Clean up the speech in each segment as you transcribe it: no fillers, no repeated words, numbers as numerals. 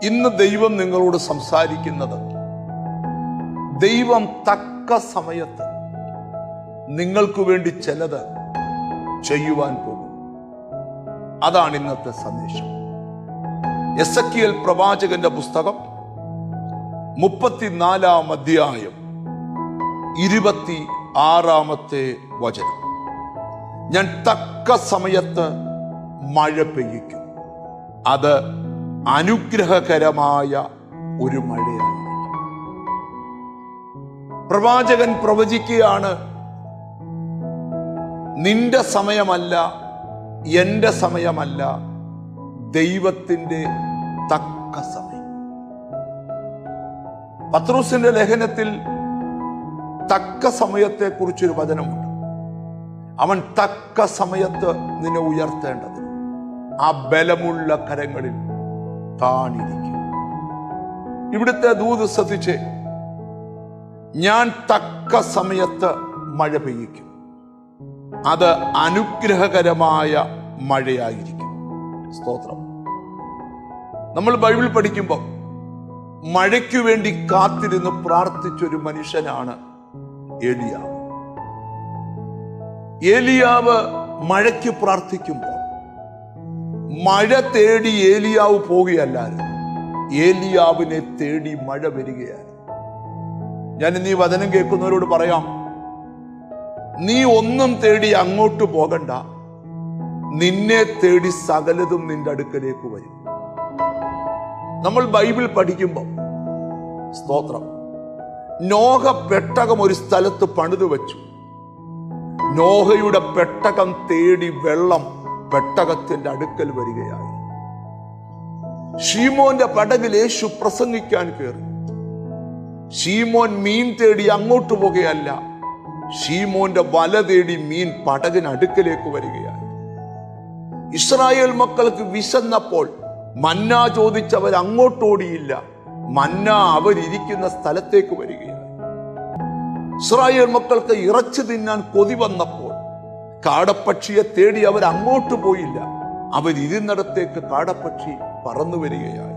ഇന്ന് ദൈവം നിങ്ങളോട് സംസാരിക്കുന്നത്, ദൈവം തക്ക സമയത്ത് നിങ്ങൾക്ക് വേണ്ടി ചിലത് ചെയ്യുവാൻ പോകും. അതാണ് ഇന്നത്തെ സന്ദേശം. എസെക്കിയേൽ പ്രവാചകന്റെ പുസ്തകം 34-ാം അധ്യായം 26-ാമത്തെ വചനം. ഞാൻ തക്ക സമയത്ത് മഴ പെയ്യിക്കും, അത് അനുഗ്രഹകരമായ ഒരു മഴയായിരിക്കും. പ്രവാചകൻ പ്രവചിക്കുകയാണ്, നിന്റെ സമയമല്ല, എന്റെ സമയമല്ല, ദൈവത്തിന്റെ തക്ക സമയം. പത്രോസിന്റെ ലേഖനത്തിൽ തക്ക സമയത്തെ കുറിച്ചൊരു വചനമുണ്ട്. അവൻ തക്ക സമയത്ത് നിന്നെ ഉയർത്തേണ്ടത് ആ ബലമുള്ള കരങ്ങളിൽ താണിരിക്കും. ഇവിടുത്തെ ദൂത് ശ്രദ്ധിച്ചേ. ഞാൻ തക്ക സമയത്ത് മഴ പെയ്യിക്കും, അത് അനുഗ്രഹകരമായ മഴയായിരിക്കും. സ്തോത്രം. നമ്മൾ ബൈബിൾ പഠിക്കുമ്പോൾ മഴയ്ക്കു വേണ്ടി കാത്തിരുന്ന് പ്രാർത്ഥിച്ചൊരു മനുഷ്യനാണ് ഏലിയാവ്. ഏലിയാവ് മഴയ്ക്ക് പ്രാർത്ഥിക്കുമ്പോൾ മഴ തേടി ഏലിയാവ് പോകുകയല്ലായിരുന്നു, ഏലിയാവിനെ തേടി മഴ വരികയായിരുന്നു. ഞാൻ ഇന്ന് ഈ വചനം കേൾക്കുന്നവരോട് പറയാം, നീ ഒന്നും തേടി അങ്ങോട്ട് പോകണ്ട, നിന്നെ തേടി സകലതും നിന്റെ അടുക്കലേക്ക് വരും. നമ്മൾ ബൈബിൾ പഠിക്കുമ്പോൾ സ്തോത്രം, നോഹ പെട്ടകം ഒരു സ്ഥലത്ത് പണിതു വെച്ചു. നോഹയുടെ പെട്ടകം തേടി വെള്ളം പെട്ടകത്തിന്റെ അടുക്കൽ വരികയായി. ശീമോന്റെ പടകിൽ യേശു പ്രസംഗിക്കാൻ കയറി. ശീമോൻ മീൻ തേടി അങ്ങോട്ട് പോകുകയല്ല, ശീമോന്റെ വല തേടി മീൻ പടകിനടുക്കലേക്ക് വരികയായി. ഇസ്രായേൽ മക്കൾക്ക് വിശന്നപ്പോൾ മന്ന ചോദിച്ചവർ അങ്ങോട്ടോടിയില്ല, മന്ന അവരിയ്ക്കുന്ന സ്ഥലത്തേക്ക് വരികയായി. ഇസ്രായേൽ മക്കൾക്ക് ഇറച്ചി തിന്നാൻ കൊതി വന്നപ്പോൾ കാടപ്പക്ഷിയെ തേടി അവർ അങ്ങോട്ട് പോയില്ല, അവരിരുന്നിടത്തേക്ക് കാടപ്പക്ഷി പറന്നു വരികയായി.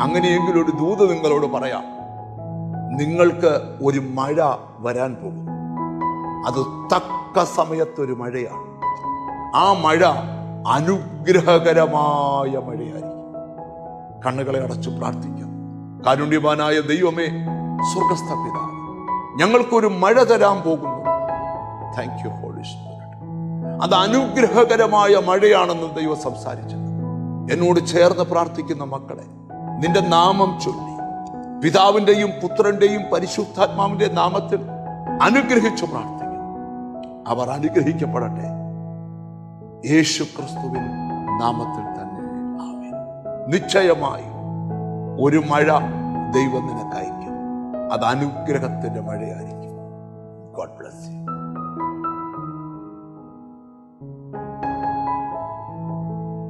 അങ്ങനെയെങ്കിൽ ഒരു ദൂത് നിങ്ങളോട് പറയാം, നിങ്ങൾക്ക് ഒരു മഴ വരാൻ പോകും. അത് തക്ക സമയത്തൊരു മഴയാണ്. ആ മഴ അനുഗ്രഹകരമായ മഴയായിരിക്കും. കണ്ണുകളെ അടച്ചു പ്രാർത്ഥിക്കാം. കാരുണ്യവാനായ ദൈവമേ, സ്വർഗ്ഗസ്ഥ പിതാവേ, ഞങ്ങൾക്കൊരു മഴ തരാൻ പോകുന്നു. Thank you holy spirit. അത് അനുഗ്രഹകരമായ മഴയാണെന്ന് ദൈവം സംസാരിച്ചത്. എന്നോട് ചേർന്ന് പ്രാർത്ഥിക്കുന്ന മക്കളെ, നിന്റെ നാമം ചൊല്ലി പിതാവിന്റെയും പുത്രന്റെയും പരിശുദ്ധാത്മാവിന്റെ നാമത്തിൽ അനുഗ്രഹിച്ചു പ്രാർത്ഥിക്കുന്നു. അവർ അനുഗ്രഹിക്കപ്പെടട്ടെ, യേശു ക്രിസ്തുവിൻ നാമത്തിൽ തന്നെ ആമേൻ. നിശ്ചയമായി ഒരു മഴ ദൈവം നിനക്കയക്കും. അത് അനുഗ്രഹത്തിന്റെ മഴയായിരിക്കും. God bless U.